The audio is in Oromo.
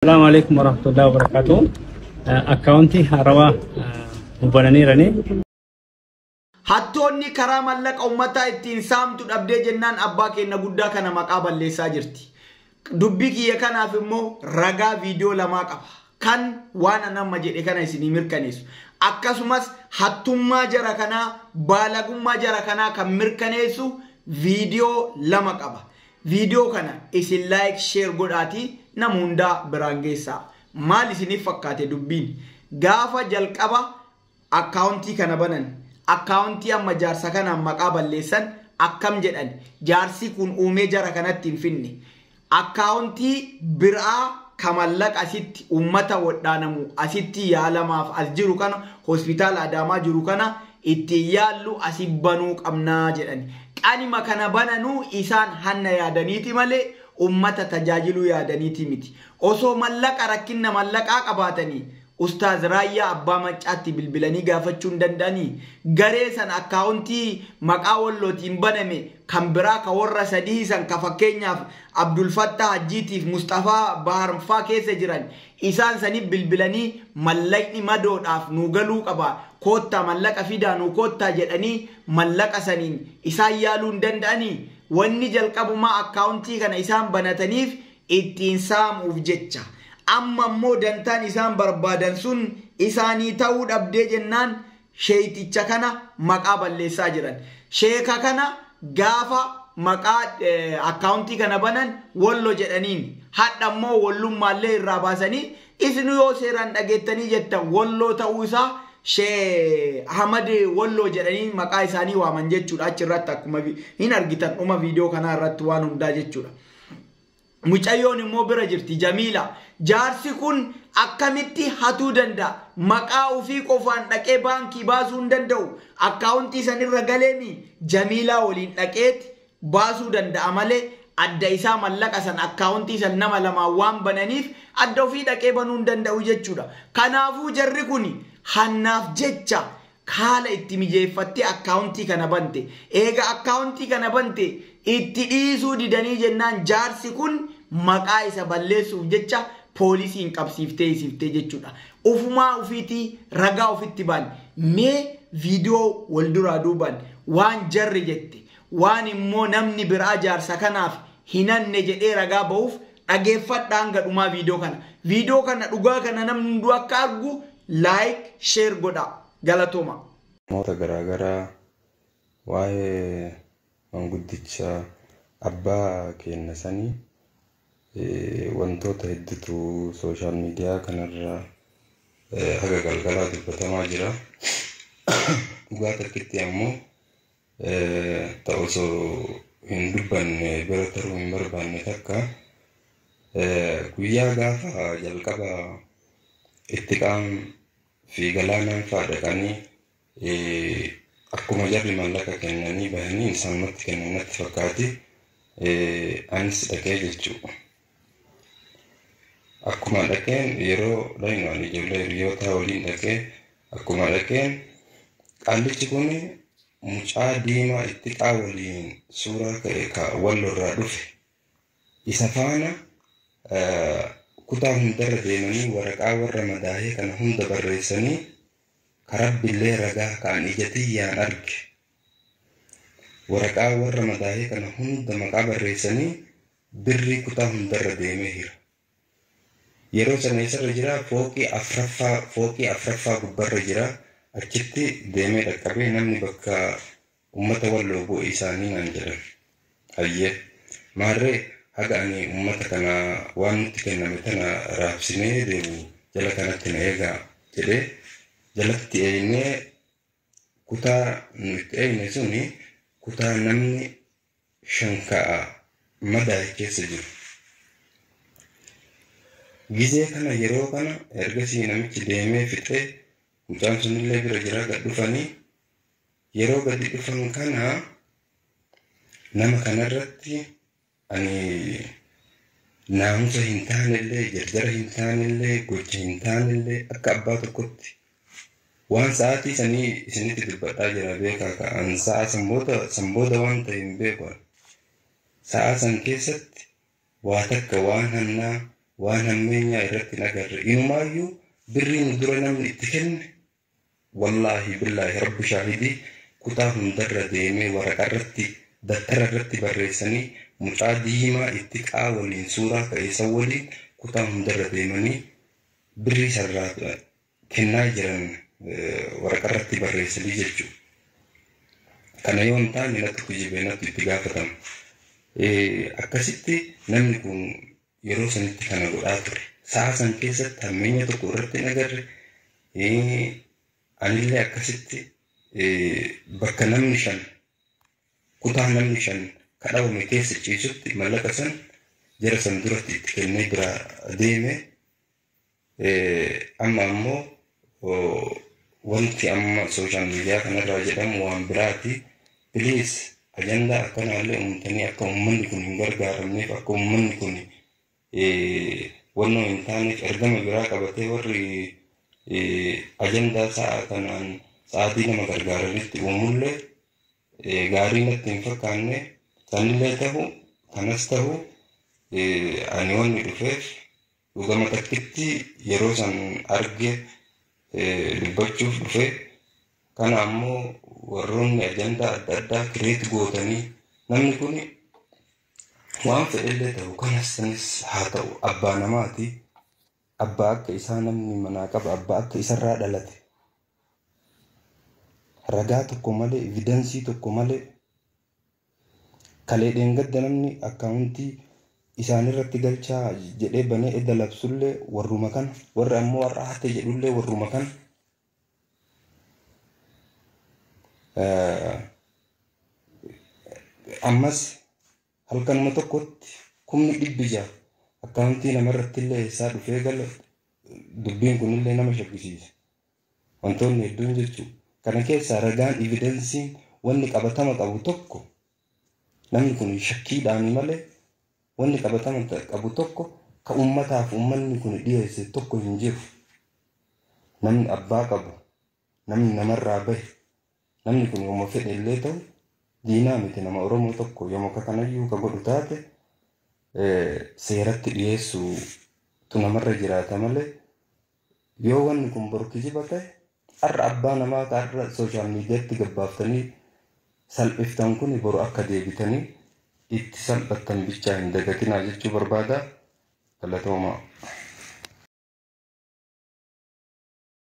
السلام عليكم ورحمة الله وبركاته. أكاونتي هروا مبناني رني. Hattoonni karaa mallaqa uummataa ittiin saamtu dhabdee jennaan abbaa keenya guddaa kana maqaa balleessaa jirti. Dubbii kiyya kanaaf immoo ragaa viidiyoo lamaa qaba. Kan waan anamma jedhe kana isinii mirkaneessu. Akkasumas hattummaa jara kanaa baalagummaa jara kanaa kan mirkaneessu viidiyoo lama qaba. Viidiyoo kana isin like share godhaatii nama hundaa biraan geessaa. Maal isiniif fakkaate dubbiin? Gaafa jalqaba akkaawuntii kana banan. Akkaawuntii amma jaarsa kanaan maqaa balleessan akkam jedhan jaarsi kun uumee jara kanatti hin finne. Akkaawuntii biraa kamallaqa asitti uummata wadhaanamu asitti yaalamaaf as jiru kana hospitaala Adaamaa jiru kana ittiin yaallu asii banuu qabnaa jedhan. Qanima kana bananuu isaan hanna yaadaniiti malee uummata tajaajiluu yaadaniiti miti. Osoo mallaqa rakkinna mallaqaa qabaatanii Ustaaz Raayyaa Abbaa Maccaatti bilbilanii gaafachuu hin danda'anii garee san akkaawuntii maqaa wallootiin baname kan biraa ka warra sadii san ka fakkeenyaaf Abdul Fattah Hajjiitiif Mustafaa Baharfaa keessa jiran isaan saniif bilbilanii mallaqni madoodhaaf nu galuu qaba koottaa mallaqa fidaa nu koottaa jedhanii mallaqa saniin isaan yaaluu hin danda'anii wanni jalqabumaa akkaawuntii kana isaan banataniif ittiin saamuuf jecha. Amma immoo dantaan isaan barbaadan sun isaanii ta'uu dhabdee jennaan sheeyticha kana maqaa balleessaa jiran. Sheeka kana gaafa maqaa akkaawuntii kana banan wallo jedhaniin hadha immoo wallummaallee irraa baasanii isin yoo seeraan dhageettanii jettan walloo ta'uu isaa Shee Ahmad walloo jedhanii maqaa isaanii waaman jechuudha. Achirratti akkuma hin argitan dhuma viidiyoo kanaa irratti waan hundaa jechuudha. Mucayyoon immoo bira jirti Jamiila. Jaarsi kun akkamitti hatuu danda'a? Maqaa ofii qofaan dhaqee baankii baasuu hin danda'u. Akkaawuntii sanirra galeemi Jamiilaa waliin dhaqeeti baasuu danda'a malee adda isaa mallaqa san akkaawuntii san nama lamaan waan bananiif adda ofii dhaqee banuu hin danda'u jechuudha. Kanaafuu jarri kun hannaaf jecha haala itti mijeeffattee akkaawuntii kana bante. Eega akkaawuntii kana bante itti dhiisuu didanii jennaan jaarsi kun maqaa isa balleessuuf jecha poolisiin qabsiiftee jechuudha. Ufumaa ufiitii ragaa ofitti baan mee viidiyoo wal duraa duuban waan jarri jette waan immoo namni biraa jaarsa kanaaf hinanne jedhee ragaa ba'uuf dhageeffadhaa hanga dhumaa viidiyoo kana. Viidiyoo kana dhugaa kana namni hunduu akka argu like share godha. Galatooma. Namoota garaagaraa waa'ee manguddicha abbaa keenya sanii wantoota hedduutu sooshaal miidiyaa kanarra haga galgalaa dubbatamaa jira. Dhugaa takkitti ammoo ta'usoo hin dubbanne bira taruu hin barbaanne takka guyyaa gaafa jalqaba itti qaam fi galaanaan fa'aa dhaqanii akkuma jarri mallaqa kennanii bahanii isaanumatti kennan natti fakkaate anis dhaqee jechuudha. Akkuma dhaqeen yeroo dhahinaan ijoollee hiriyoota waliin dhaqee akkuma dhaqeen qaallichi kun mucaa diimaa itti qaa waliin suuraa ka'e ka wallorraa dhufe isa faana kutaa hundarra deemanii waraqaa warra madaahee kana hunda barreessanii karabbillee ragaa kaan ijatiyyaan arge waraqaa warra madaahee kana hunda maqaa barreessanii birrii kutaa hundarra deemee hira. Yeroo sana isarra jira fooqii afraffaa gubbarra jira achitti deemee dhaqqabee namni bakka uummata walloo bu'e isaanii naan jedhan. Hayyee maarree haga ani uummata kana waan nutti kenname tana raabsinee deemu jala kanatti na eegaa jedhee jalatti eegnee kutaa nuti eegne suni kutaa namni shanka'a madaa'e keessa jiru. Gizee kana yeroo kana ergasii namichi deemee fixee mucaan sunillee bira jira gad dhufanii yeroo gadi dhufan kana nama kanarratti ani naamusa hin taanellee jarjara hin taanellee gocha hin taanellee akka abbaa tokkotti waan sa'aatii sanii isinitti dubbadhaa jira beekaa ka'an sa'a sanbooda waan ta'e hin beeku sa'a san keessatti waa takka waan hannaa waan hammeenyaa irratti nagarre inumaayyuu birriin dura namni itti kenne wallaahi billaahi rabbi shaahidii kutaa hundarra deemee waraqarratti daftara irratti barreessanii mucaa diimaa itti qaa waliin suuraa ka'eessa waliin kutaa hundarra deemanii birrii sarraa kennaa jiran waraqarratti barreessanii jechuudha. Kana yoo hin taane natti kujibee natti itti gaafatamu. Akkasitti namni kun yeroo sanitti kana godhaa ture. Sa'a san keessatti hammeenya tokko irratti nagarre anillee akkasitti bakka namni 5 kutaa namni 5 kadhawame keessa ciisutti mallaqa san jara san duratti itti kennee bira deeme. Amma ammoo wanti amma social media kanarraa jedhamu waan biraati. Please ajandaa akkanaallee uumtanii akka uummanni kun hin gargaaramneef akka uummanni kun wannoo hin taaneef ergama biraa qabatee warri ajandaa sa'a kanaan sa'aatii nama gargaaranitti uumullee gaarii natti hin fakkaanne sanillee ta'u kanas ta'u ani wanni dhufeef dhugama takkitti yeroo san arge dubbachuuf dhufe. Kana ammoo warroonni ajandaa adda addaa kireet gootanii namni kun waan fedhellee ta'u kanas sanis haa ta'u abbaa namaati. Abbaa akka isaa namni manaa qaba abbaa akka isarraa dhalate ragaa tokko malee evidensii tokko malee kalee dheengadda namni akkaawuntii isaanirratti galchaa jedhee banee edda labsullee warruma kana warri ammoo warra hate jedhullee warruma kana. Ammas halkanuma tokkotti 1,600 akkaawuntii namarratti illee isaa dhufee gala dubbiin kunillee nama shakkisiisa. Wantoonni hedduun jechuudha. Kana keessaa ragaan evidensiin wanni qabatama qabu tokko namni kun shakkiidhaan malee wanni qabatama qabu tokko ka uummataaf uummanni kun dhiyeesse tokko hin jiru. Namni abbaa qabu namni namarraa bahe namni kun yooma fedhe illee ta'u diinaa miti nama Oromoo tokko yooma kanayyuu ka godhu taate seeratti dhiyeessuu tu namarra jiraata malee yoo wanni kun boru kijiba ta'e har'a abbaa namaa ka har'a social mediaatti gabbaaftanii salphiftan kun boru akka deebitanii itti salphattan bichaa hin dagatinaa jechuu barbaada. Galatoomaa.